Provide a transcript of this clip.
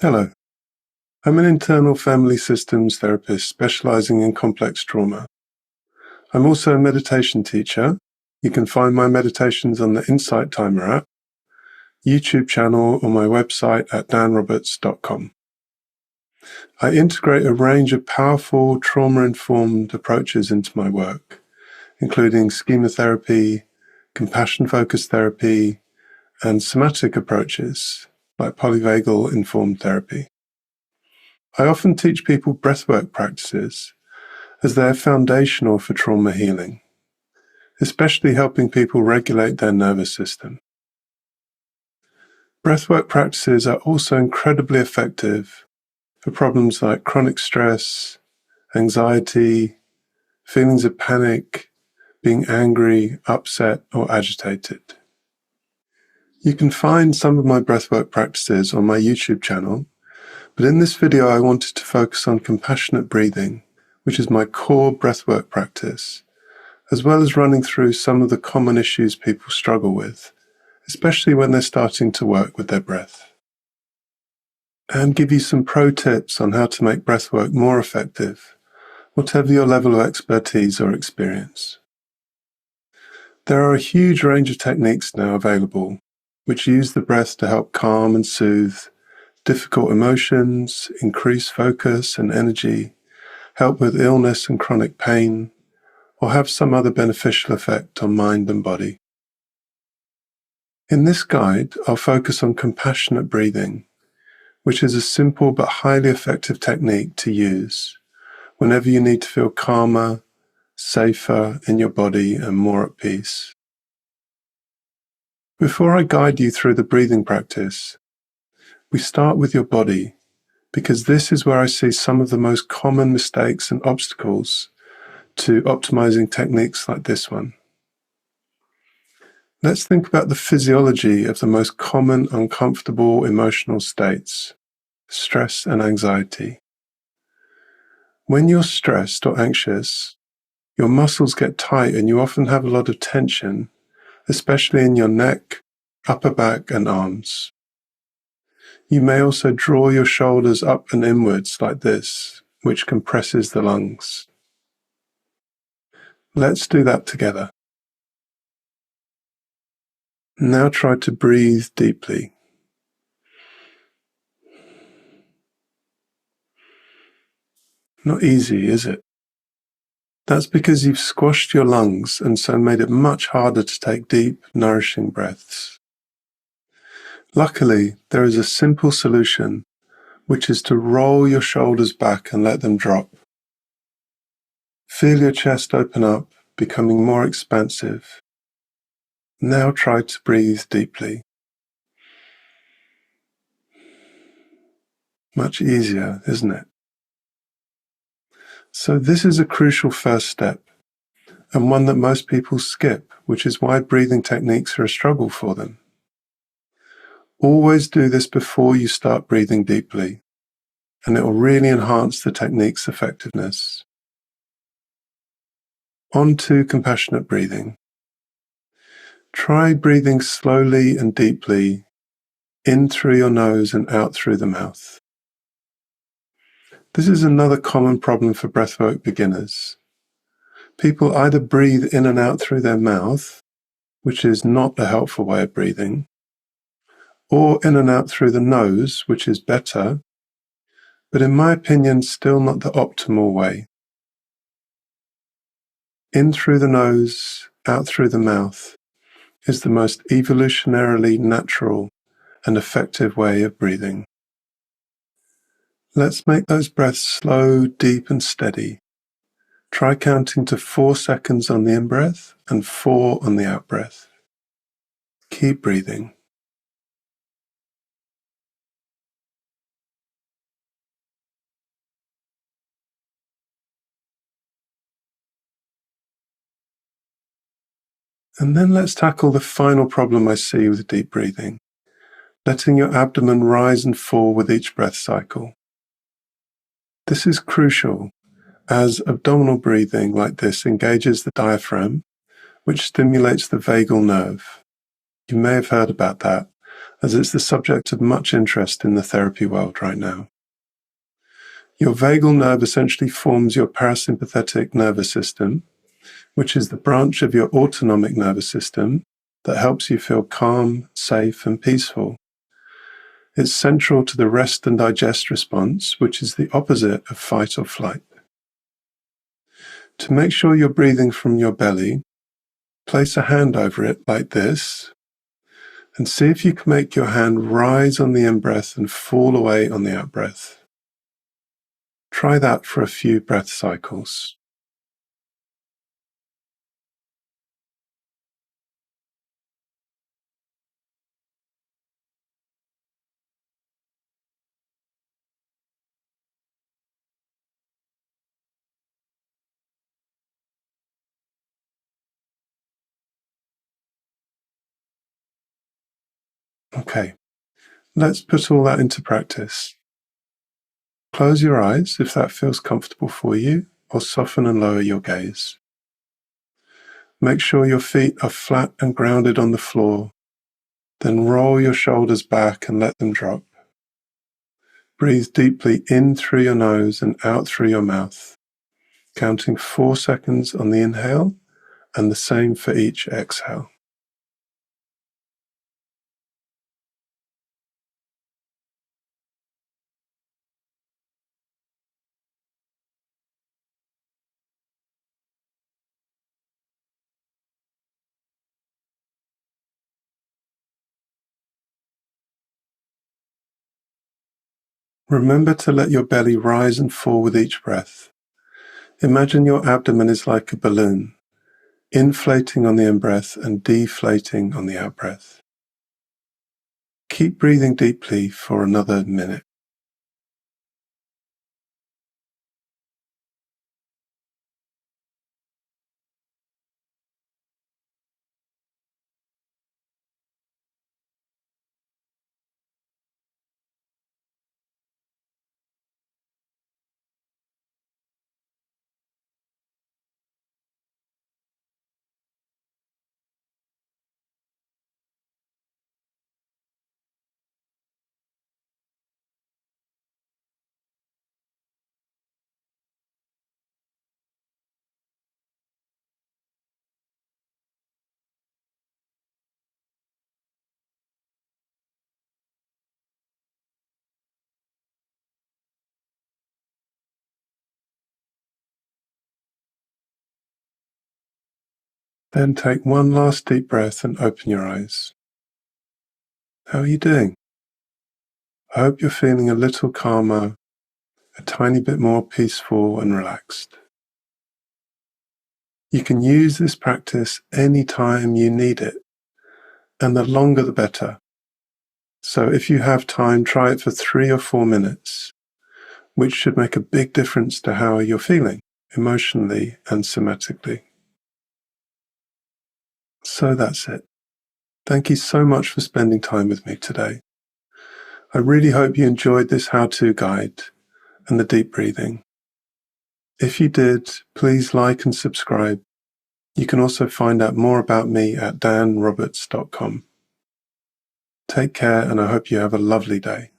Hello, I'm an internal family systems therapist specializing in complex trauma. I'm also a meditation teacher. You can find my meditations on the Insight Timer app, YouTube channel, or my website at danroberts.com. I integrate a range of powerful trauma-informed approaches into my work, including schema therapy, compassion-focused therapy, and somatic approaches like polyvagal-informed therapy. I often teach people breathwork practices as they are foundational for trauma healing, especially helping people regulate their nervous system. Breathwork practices are also incredibly effective for problems like chronic stress, anxiety, feelings of panic, being angry, upset, or agitated. You can find some of my breathwork practices on my YouTube channel, but in this video I wanted to focus on compassionate breathing, which is my core breathwork practice, as well as running through some of the common issues people struggle with, especially when they're starting to work with their breath. And give you some pro tips on how to make breathwork more effective, whatever your level of expertise or experience. There are a huge range of techniques now available, which use the breath to help calm and soothe difficult emotions, increase focus and energy, help with illness and chronic pain, or have some other beneficial effect on mind and body. In this guide, I'll focus on compassionate breathing, which is a simple but highly effective technique to use whenever you need to feel calmer, safer in your body and more at peace. Before I guide you through the breathing practice, we start with your body, because this is where I see some of the most common mistakes and obstacles to optimizing techniques like this one. Let's think about the physiology of the most common uncomfortable emotional states, stress and anxiety. When you're stressed or anxious, your muscles get tight and you often have a lot of tension, especially in your neck, upper back, and arms. You may also draw your shoulders up and inwards like this, which compresses the lungs. Let's do that together. Now try to breathe deeply. Not easy, is it? That's because you've squashed your lungs and so made it much harder to take deep, nourishing breaths. Luckily, there is a simple solution, which is to roll your shoulders back and let them drop. Feel your chest open up, becoming more expansive. Now try to breathe deeply. Much easier, isn't it? So this is a crucial first step, and one that most people skip, which is why breathing techniques are a struggle for them. Always do this before you start breathing deeply, and it will really enhance the technique's effectiveness. On to compassionate breathing. Try breathing slowly and deeply, in through your nose and out through the mouth. This is another common problem for breathwork beginners. People either breathe in and out through their mouth, which is not a helpful way of breathing, or in and out through the nose, which is better, but in my opinion, still not the optimal way. In through the nose, out through the mouth is the most evolutionarily natural and effective way of breathing. Let's make those breaths slow, deep, and steady. Try counting to 4 seconds on the in-breath and 4 on the out-breath. Keep breathing. And then let's tackle the final problem I see with deep breathing, letting your abdomen rise and fall with each breath cycle. This is crucial, as abdominal breathing like this engages the diaphragm, which stimulates the vagal nerve. You may have heard about that, as it's the subject of much interest in the therapy world right now. Your vagal nerve essentially forms your parasympathetic nervous system, which is the branch of your autonomic nervous system that helps you feel calm, safe, and peaceful. It's central to the rest and digest response, which is the opposite of fight or flight. To make sure you're breathing from your belly, place a hand over it like this, and see if you can make your hand rise on the in-breath and fall away on the out-breath. Try that for a few breath cycles. Okay, let's put all that into practice. Close your eyes if that feels comfortable for you, or soften and lower your gaze. Make sure your feet are flat and grounded on the floor, then roll your shoulders back and let them drop. Breathe deeply in through your nose and out through your mouth, counting 4 seconds on the inhale and the same for each exhale. Remember to let your belly rise and fall with each breath. Imagine your abdomen is like a balloon, inflating on the in-breath and deflating on the out-breath. Keep breathing deeply for another minute. Then take one last deep breath and open your eyes. How are you doing? I hope you're feeling a little calmer, a tiny bit more peaceful and relaxed. You can use this practice anytime you need it, and the longer the better. So if you have time, try it for 3 or 4 minutes, which should make a big difference to how you're feeling, emotionally and somatically. So that's it. Thank you so much for spending time with me today. I really hope you enjoyed this how-to guide and the deep breathing. If you did, please like and subscribe. You can also find out more about me at danroberts.com. Take care, and I hope you have a lovely day.